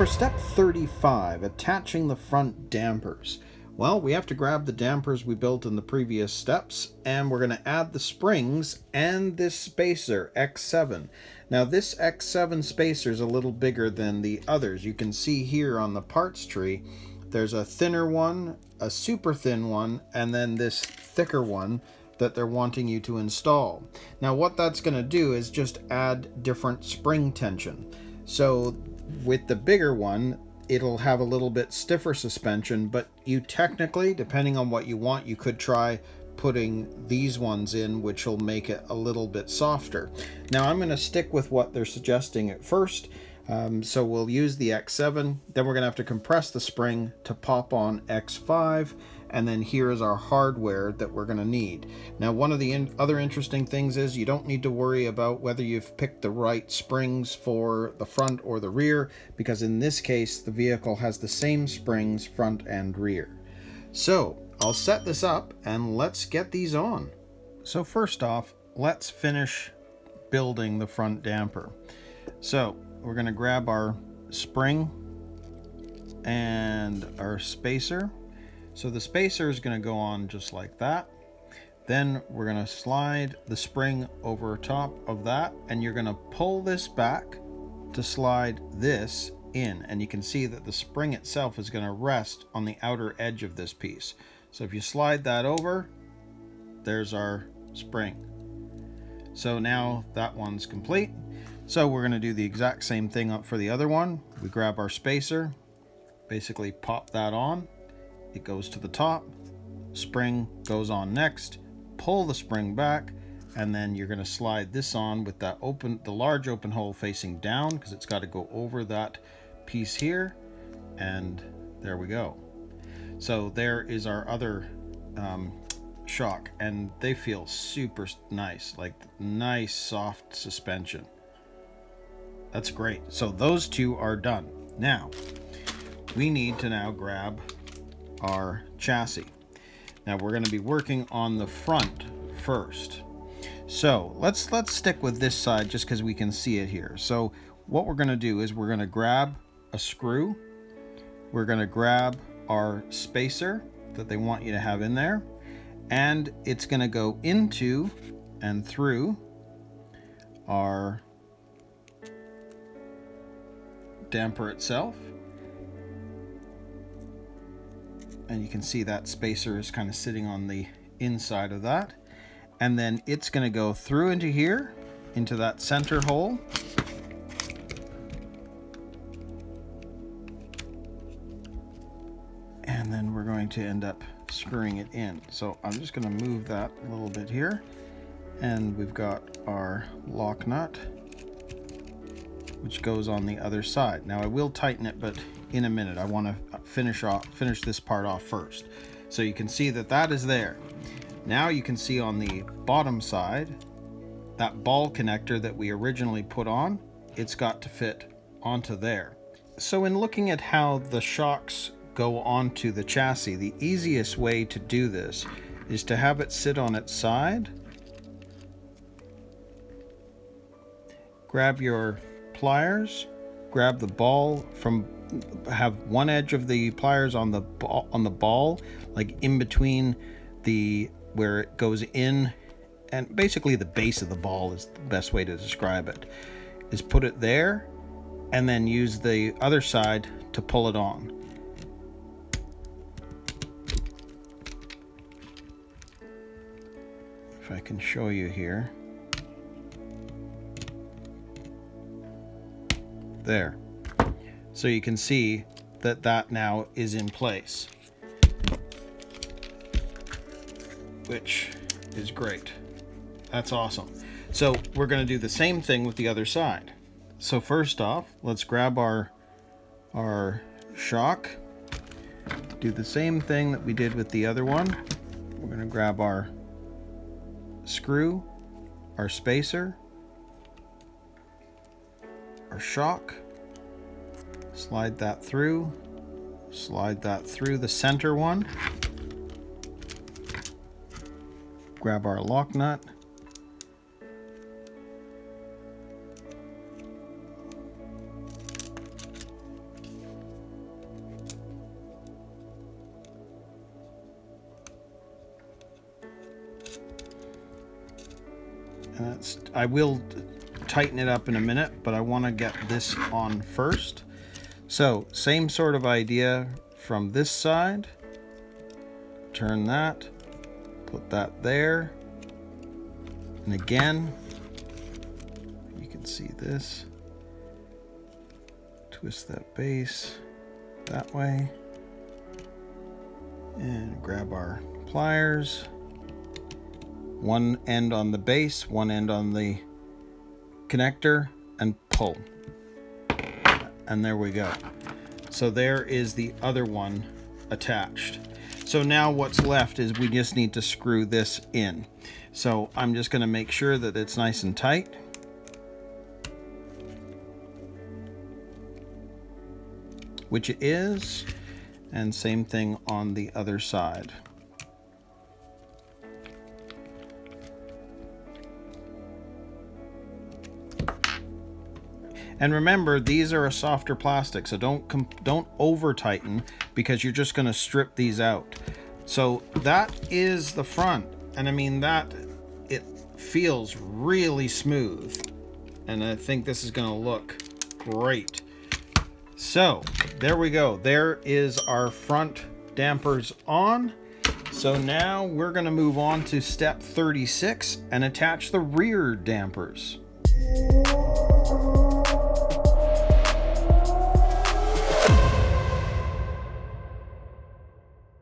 for step 35, attaching the front dampers. Well, we have to grab the dampers we built in the previous steps, and we're going to add the springs and this spacer, X7. Now this X7 spacer is a little bigger than the others. You can see here on the parts tree, there's a thinner one, a super thin one, and then this thicker one that they're wanting you to install. Now what that's going to do is just add different spring tension. So with the bigger one, it'll have a little bit stiffer suspension, but you technically, depending on what you want, you could try putting these ones in, which will make it a little bit softer. Now I'm going to stick with what they're suggesting at first. So we'll use the X7, then we're going to have to compress the spring to pop on X5, and then here is our hardware that we're going to need. Now one of the other interesting things is you don't need to worry about whether you've picked the right springs for the front or the rear, because in this case the vehicle has the same springs front and rear. So I'll set this up and let's get these on. So first off, let's finish building the front damper. So we're going to grab our spring and our spacer. So the spacer is going to go on just like that. Then we're going to slide the spring over top of that, and you're going to pull this back to slide this in. And you can see that the spring itself is going to rest on the outer edge of this piece. So if you slide that over, there's our spring. So now that one's complete. So we're going to do the exact same thing up for the other one. We grab our spacer, basically pop that on. It goes to the top, spring goes on next, pull the spring back, and then you're going to slide this on with that the large open hole facing down, because it's got to go over that piece here, and there we go. So there is our other shock, and they feel super nice, like nice soft suspension. That's great. So those two are done. Now we need to now grab our chassis. Now we're going to be working on the front first. So let's stick with this side just because we can see it here. So what we're going to do is we're going to grab a screw. We're going to grab our spacer that they want you to have in there, and it's going to go into and through our damper itself. And you can see that spacer is kind of sitting on the inside of that. And then it's going to go through into here, into that center hole. And then we're going to end up screwing it in. So I'm just going to move that a little bit here. And we've got our lock nut, which goes on the other side. Now I will tighten it, but in a minute. I want to finish this part off first. So you can see that that is there. Now you can see on the bottom side, that ball connector that we originally put on, it's got to fit onto there. So in looking at how the shocks go onto the chassis, the easiest way to do this is to have it sit on its side. Grab your pliers, grab the ball have one edge of the pliers on the ball, like in between where it goes in, and basically the base of the ball is the best way to describe it, is put it there, and then use the other side to pull it on. If I can show you here. There. So you can see that that now is in place, which is great. That's awesome. So we're going to do the same thing with the other side. So first off, let's grab our shock, do the same thing that we did with the other one. We're going to grab our screw, our spacer, our shock, slide that through the center one, grab our lock nut, And I will tighten it up in a minute, but I want to get this on first. So same sort of idea from this side. Turn that, put that there, and again, you can see this. Twist that base that way, and grab our pliers. One end on the base, one end on the connector, and pull. And there we go. So there is the other one attached. So now what's left is we just need to screw this in. So I'm just going to make sure that it's nice and tight. Which it is. And same thing on the other side. And remember, these are a softer plastic, so don't over tighten, because you're just going to strip these out. So that is the front, and I mean that it feels really smooth, and I think this is going to look great. So there we go. There is our front dampers on. So now we're going to move on to step 36 and attach the rear dampers.